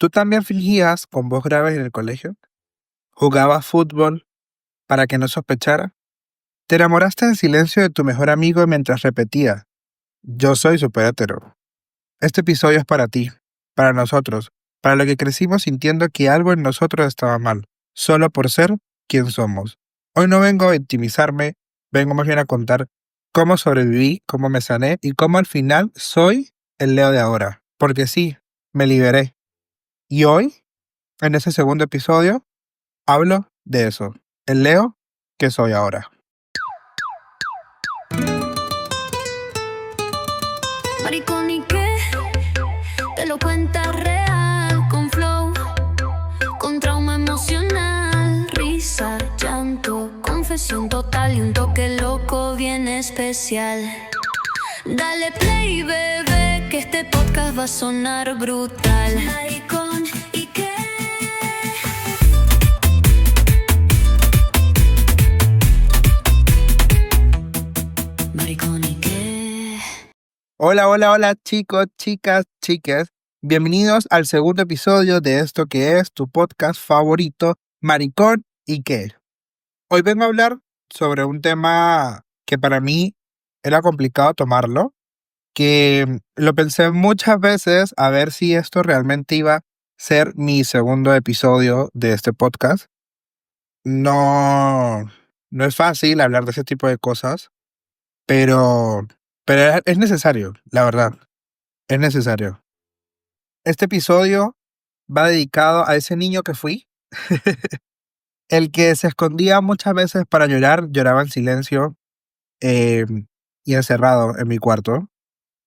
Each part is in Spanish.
¿Tú también fingías con voz grave en el colegio? ¿Jugabas fútbol para que no sospechara? ¿Te enamoraste en silencio de tu mejor amigo mientras repetía: yo soy super hetero? Este episodio es para ti, para nosotros, para lo que crecimos sintiendo que algo en nosotros estaba mal, solo por ser quien somos. Hoy no vengo a victimizarme, vengo más bien a contar cómo sobreviví, cómo me sané y cómo al final soy el Leo de ahora. Porque sí, me liberé. Y hoy, en ese segundo episodio, hablo de eso, el Leo que soy ahora. Maricón, ¿y qué? Te lo cuenta real, con flow, con trauma emocional, risa, llanto, confesión total y un toque loco bien especial. Dale play, bebé, que este podcast va a sonar brutal. Maricón, ¿y qué? Maricón, ¿y qué? Hola, hola, hola chicos, chicas, chiques. Bienvenidos al segundo episodio de esto que es tu podcast favorito, Maricón y qué. Hoy vengo a hablar sobre un tema que para mí era complicado tomarlo, que lo pensé muchas veces a ver si esto realmente iba a ser mi segundo episodio de este podcast. No es fácil hablar de ese tipo de cosas, pero, pero es necesario, la verdad. Es necesario. Este episodio va dedicado a ese niño que fui, el que se escondía muchas veces para llorar, lloraba en silencio eh, y encerrado en mi cuarto.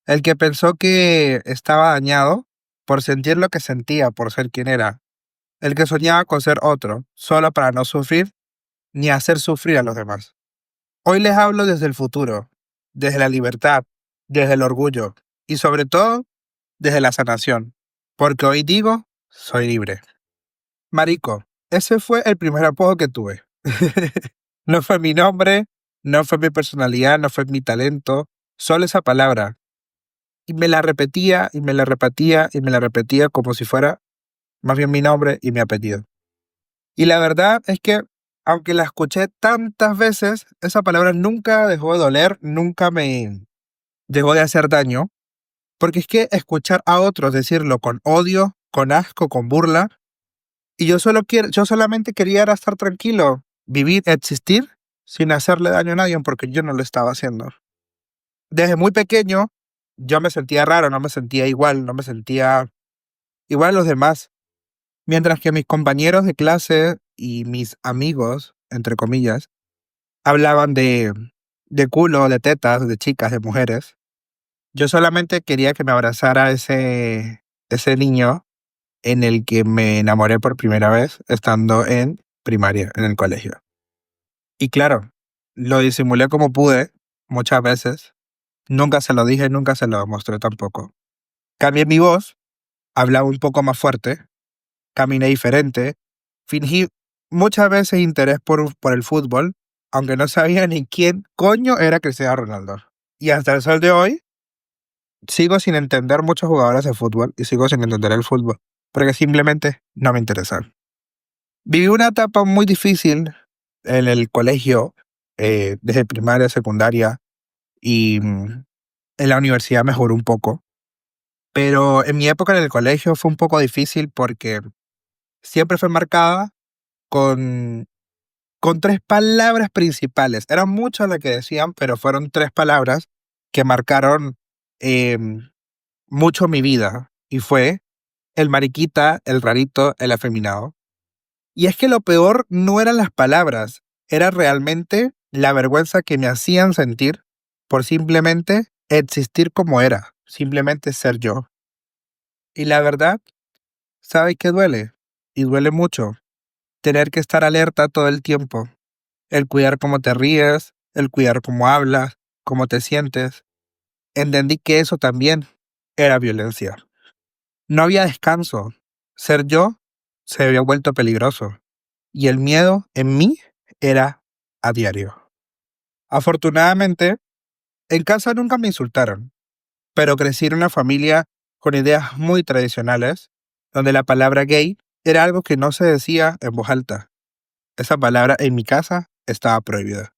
El que pensó que estaba dañado por sentir lo que sentía, por ser quien era. El que soñaba con ser otro, solo para no sufrir ni hacer sufrir a los demás. Hoy les hablo desde el futuro, desde la libertad, desde el orgullo y sobre todo desde la sanación, porque hoy digo, soy libre. Marico, ese fue el primer apodo que tuve. No fue mi nombre, no fue mi personalidad, no fue mi talento, solo esa palabra. Y me la repetía y me la repetía y me la repetía como si fuera más bien mi nombre y mi apellido. Y la verdad es que, aunque la escuché tantas veces, esa palabra nunca dejó de doler, nunca me dejó de hacer daño, porque es que escuchar a otros decirlo con odio, con asco, con burla, y yo solamente quería era estar tranquilo, vivir, existir, sin hacerle daño a nadie, porque yo no lo estaba haciendo. Desde muy pequeño, yo me sentía raro, no me sentía igual, no me sentía igual a los demás. Mientras que mis compañeros de clase y mis amigos, entre comillas, hablaban de culo, de tetas, de chicas, de mujeres, yo solamente quería que me abrazara ese niño en el que me enamoré por primera vez estando en primaria, en el colegio. Y claro, lo disimulé como pude, muchas veces. Nunca se lo dije, nunca se lo mostré tampoco. Cambié mi voz, hablaba un poco más fuerte, caminé diferente, fingí muchas veces interés por el fútbol, aunque no sabía ni quién coño era Cristiano Ronaldo. Y hasta el sol de hoy, sigo sin entender muchos jugadores de fútbol y sigo sin entender el fútbol, porque simplemente no me interesan. Viví una etapa muy difícil en el colegio, desde primaria, secundaria y en la universidad mejoró un poco. Pero en mi época en el colegio fue un poco difícil porque siempre fue marcada con, con tres palabras principales. Eran muchas las que decían, pero fueron tres palabras que marcaron eh, mucho mi vida. Y fue el mariquita, el rarito, el afeminado. Y es que lo peor no eran las palabras, era realmente la vergüenza que me hacían sentir por simplemente existir como era, simplemente ser yo. Y la verdad, ¿sabes qué duele? Y duele mucho. Tener que estar alerta todo el tiempo. El cuidar cómo te ríes, el cuidar cómo hablas, cómo te sientes. Entendí que eso también era violencia. No había descanso. Ser yo se había vuelto peligroso. Y el miedo en mí era a diario. Afortunadamente, en casa nunca me insultaron, pero crecí en una familia con ideas muy tradicionales, donde la palabra gay era algo que no se decía en voz alta. Esa palabra en mi casa estaba prohibida.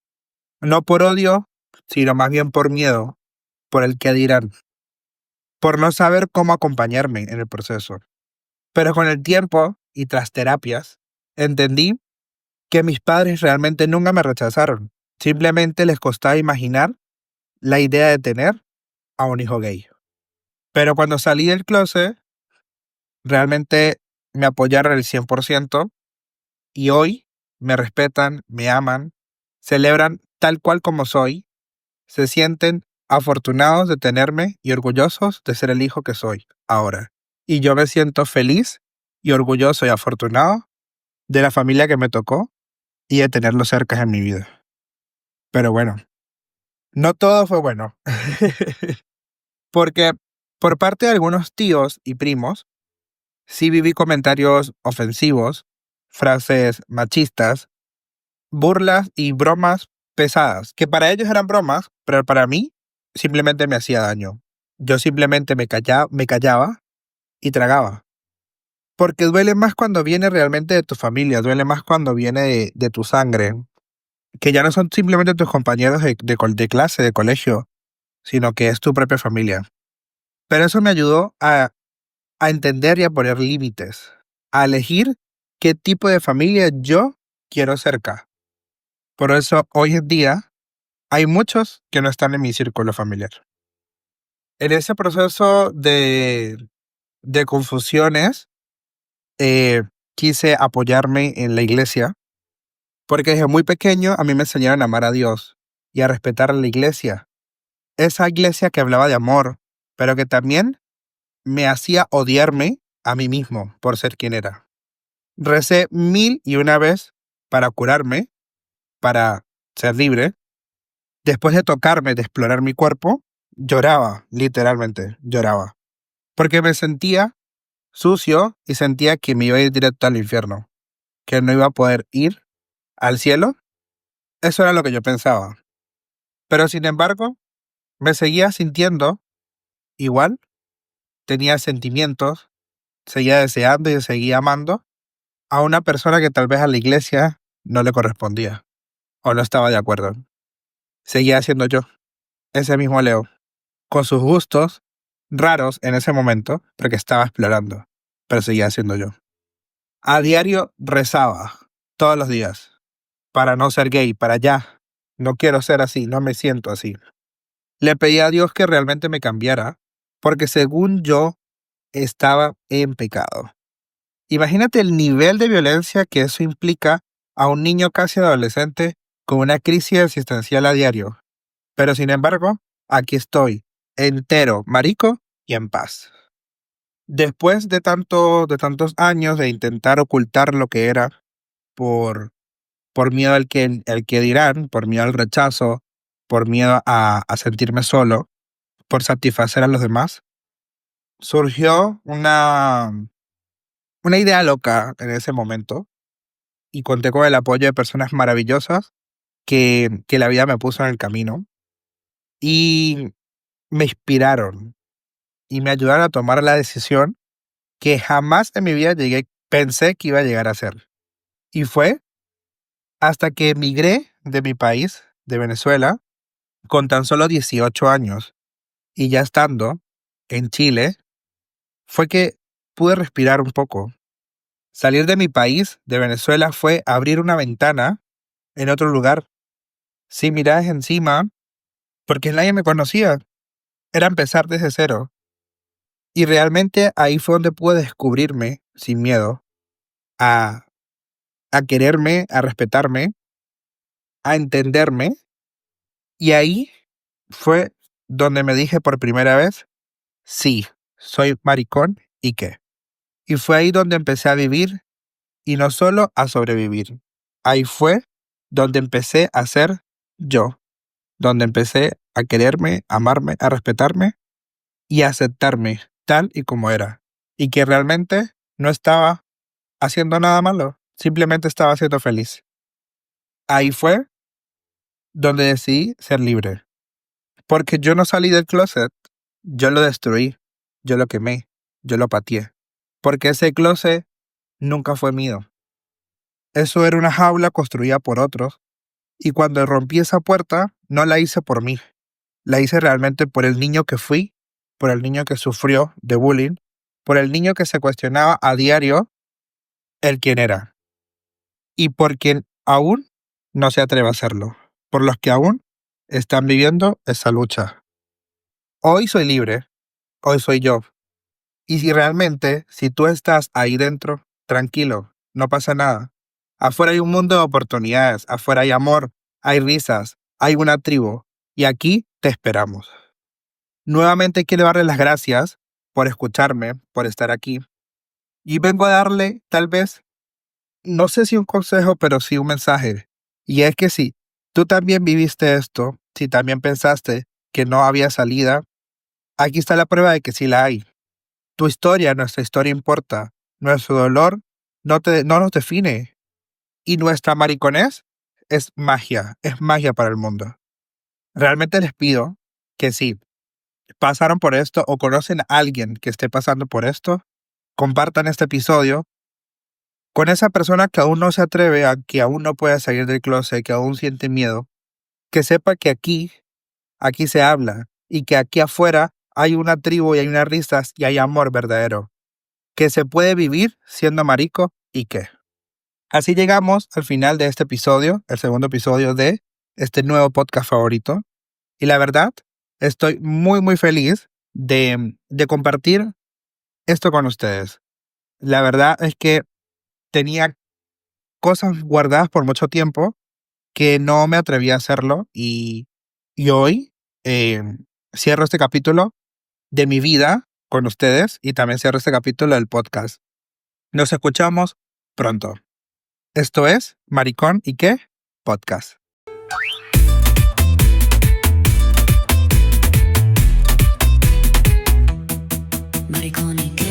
No por odio, sino más bien por miedo, por el que dirán, por no saber cómo acompañarme en el proceso. Pero con el tiempo y tras terapias, entendí que mis padres realmente nunca me rechazaron. Simplemente les costaba imaginar la idea de tener a un hijo gay. Pero cuando salí del closet, realmente me apoyaron el 100% y hoy me respetan, me aman, celebran tal cual como soy, se sienten afortunados de tenerme y orgullosos de ser el hijo que soy ahora. Y yo me siento feliz y orgulloso y afortunado de la familia que me tocó y de tenerlos cerca en mi vida. Pero bueno, no todo fue bueno. Porque por parte de algunos tíos y primos, sí viví comentarios ofensivos, frases machistas, burlas y bromas pesadas, que para ellos eran bromas, pero para mí simplemente me hacía daño. Yo simplemente me callaba y tragaba. Porque duele más cuando viene realmente de tu familia, duele más cuando viene de tu sangre, que ya no son simplemente tus compañeros de clase, de colegio, sino que es tu propia familia. Pero eso me ayudó a entender y a poner límites, a elegir qué tipo de familia yo quiero cerca. Por eso hoy en día hay muchos que no están en mi círculo familiar. En ese proceso de confusiones, quise apoyarme en la iglesia, porque desde muy pequeño a mí me enseñaron a amar a Dios y a respetar a la iglesia. Esa iglesia que hablaba de amor, pero que también me hacía odiarme a mí mismo por ser quien era. Recé 1001 vez para curarme, para ser libre. Después de tocarme, de explorar mi cuerpo, lloraba, literalmente, lloraba. Porque me sentía sucio y sentía que me iba a ir directo al infierno, que no iba a poder ir al cielo. Eso era lo que yo pensaba. Pero sin embargo, me seguía sintiendo igual, tenía sentimientos, seguía deseando y seguía amando a una persona que tal vez a la iglesia no le correspondía o no estaba de acuerdo. Seguía siendo yo, ese mismo Leo, con sus gustos raros en ese momento, porque estaba explorando, pero seguía siendo yo. A diario rezaba, todos los días, para no ser gay, para ya. No quiero ser así, no me siento así. Le pedí a Dios que realmente me cambiara, porque según yo estaba en pecado. Imagínate el nivel de violencia que eso implica a un niño casi adolescente con una crisis existencial a diario. Pero sin embargo, aquí estoy, entero, marico y en paz. Después de tantos años de intentar ocultar lo que era por miedo al que dirán, por miedo al rechazo, por miedo a sentirme solo, por satisfacer a los demás, surgió una idea loca en ese momento y conté con el apoyo de personas maravillosas que la vida me puso en el camino y me inspiraron y me ayudaron a tomar la decisión que jamás en mi vida pensé que iba a llegar a hacer. Y fue hasta que emigré de mi país, de Venezuela, con tan solo 18 años y ya estando en Chile, fue que pude respirar un poco. Salir de mi país, de Venezuela, fue abrir una ventana en otro lugar, sin miradas encima, porque nadie me conocía. Era empezar desde cero. Y realmente ahí fue donde pude descubrirme sin miedo, a, a quererme, a respetarme, a entenderme. Y ahí fue donde me dije por primera vez, sí, soy maricón y qué. Y fue ahí donde empecé a vivir y no solo a sobrevivir. Ahí fue donde empecé a ser yo, donde empecé a quererme, a amarme, a respetarme y a aceptarme tal y como era. Y que realmente no estaba haciendo nada malo, simplemente estaba siendo feliz. Ahí fue donde decidí ser libre. Porque yo no salí del closet, yo lo destruí, yo lo quemé, yo lo pateé. porque ese closet nunca fue mío. Eso era una jaula construida por otros, y cuando rompí esa puerta, no la hice por mí. La hice realmente por el niño que fui, por el niño que sufrió de bullying, por el niño que se cuestionaba a diario el quién era, y por quien aún no se atreve a hacerlo, por los que aún están viviendo esa lucha. Hoy soy libre, hoy soy yo. Y si tú estás ahí dentro, tranquilo, no pasa nada. Afuera hay un mundo de oportunidades, afuera hay amor, hay risas, hay una tribu, y aquí te esperamos. Nuevamente quiero darle las gracias por escucharme, por estar aquí. Y vengo a darle, tal vez, no sé si un consejo, pero sí un mensaje. Y es que si tú también viviste esto, si también pensaste que no había salida, aquí está la prueba de que sí la hay. Tu historia, nuestra historia importa. Nuestro dolor no nos define. Y nuestra mariconez es magia para el mundo. Realmente les pido que si pasaron por esto o conocen a alguien que esté pasando por esto, compartan este episodio con esa persona que aún no se atreve, que aún no puede salir del closet, que aún siente miedo, que sepa que aquí se habla y que aquí afuera hay una tribu y hay unas risas y hay amor verdadero, que se puede vivir siendo marico y que. Así llegamos al final de este episodio, el segundo episodio de este nuevo podcast favorito. Y la verdad, estoy muy, muy feliz de compartir esto con ustedes. La verdad es que tenía cosas guardadas por mucho tiempo que no me atreví a hacerlo y hoy cierro este capítulo de mi vida con ustedes y también cierro este capítulo del podcast. Nos escuchamos pronto. Esto es Maricón y qué podcast. Maricón y qué.